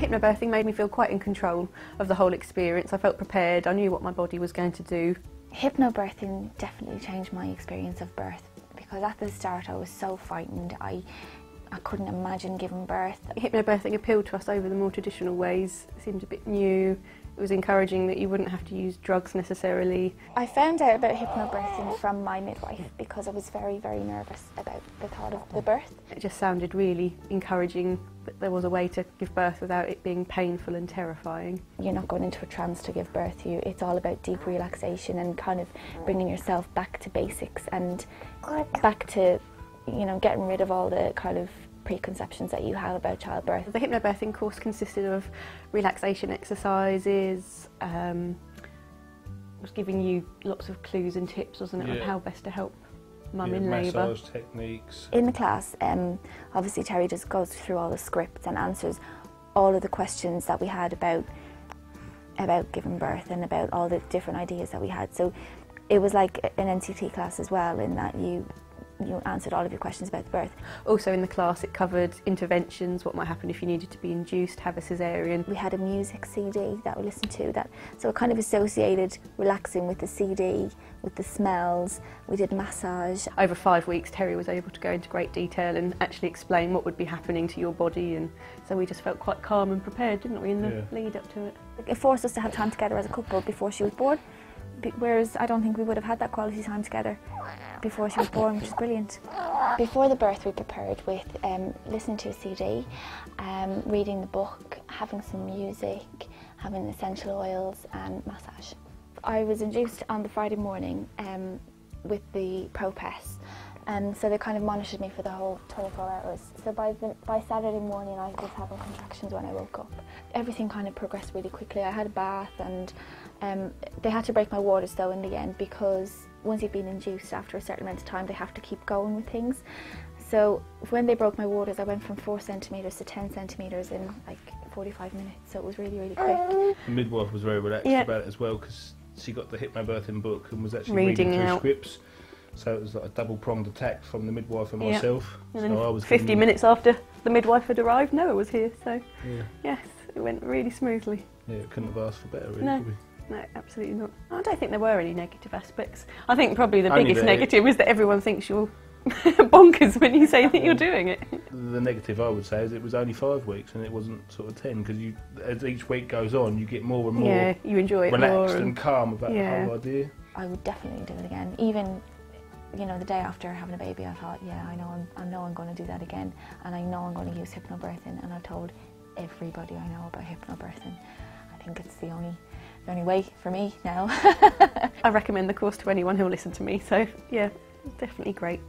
Hypnobirthing made me feel quite in control of the whole experience. I felt prepared, I knew what my body was going to do. Hypnobirthing definitely changed my experience of birth, because at the start I was so frightened. I couldn't imagine giving birth. Hypnobirthing appealed to us over the more traditional ways. It seemed a bit new. It was encouraging that you wouldn't have to use drugs necessarily. I found out about hypnobirthing from my midwife because I was very, very nervous about the thought of the birth. It just sounded really encouraging that there was a way to give birth without it being painful and terrifying. You're not going into a trance to give birth. It's all about deep relaxation and kind of bringing yourself back to basics and back to, you know, getting rid of all the kind of preconceptions that you have about childbirth. The hypnobirthing course consisted of relaxation exercises, was giving you lots of clues and tips, wasn't it, on how best to help mum in labour. Massage techniques. In the class, obviously Terry just goes through all the scripts and answers all of the questions that we had about giving birth and about all the different ideas that we had. So it was like an NCT class as well, in that you answered all of your questions about the birth. Also in the class it covered interventions, what might happen if you needed to be induced, have a caesarean. We had a music CD that we listened to, so it kind of associated relaxing with the CD, with the smells. We did massage. Over 5 weeks Terry was able to go into great detail and actually explain what would be happening to your body, and so we just felt quite calm and prepared, didn't we, in the lead up to it. It forced us to have time together as a couple before she was born, whereas I don't think we would have had that quality time together before she was born, which is brilliant. Before the birth we prepared with listening to a CD, reading the book, having some music, having essential oils and massage. I was induced on the Friday morning with the ProPES, and so they kind of monitored me for the whole 24 hours. So by Saturday morning I was having contractions when I woke up. Everything kind of progressed really quickly. I had a bath, and they had to break my waters though in the end, because once you've been induced, after a certain amount of time they have to keep going with things. So when they broke my waters I went from 4 centimetres to 10 centimetres in like 45 minutes, so it was really, really quick. The midwife was very relaxed about it as well, because she got the hypnobirthing book and was actually reading through scripts. So it was like a double-pronged attack from the midwife and myself. And then so I was 50 minutes after the midwife had arrived, Noah was here, so yes, it went really smoothly. Yeah, couldn't have asked for better, really, no. could we? No, absolutely not. I don't think there were any negative aspects. I think probably the biggest negative is that everyone thinks you're bonkers when you say that you're doing it. The negative I would say is it was only 5 weeks and it wasn't sort of 10, because as each week goes on you get more and more you enjoy it relaxed more and calm about the whole idea. I would definitely do it again. Even, you know, the day after having a baby I thought, yeah, I know I'm going to do that again, and I know I'm going to use hypnobirthing, and I've told everybody I know about hypnobirthing. I think it's the only way for me now. I recommend the course to anyone who'll listen to me, so yeah, definitely great.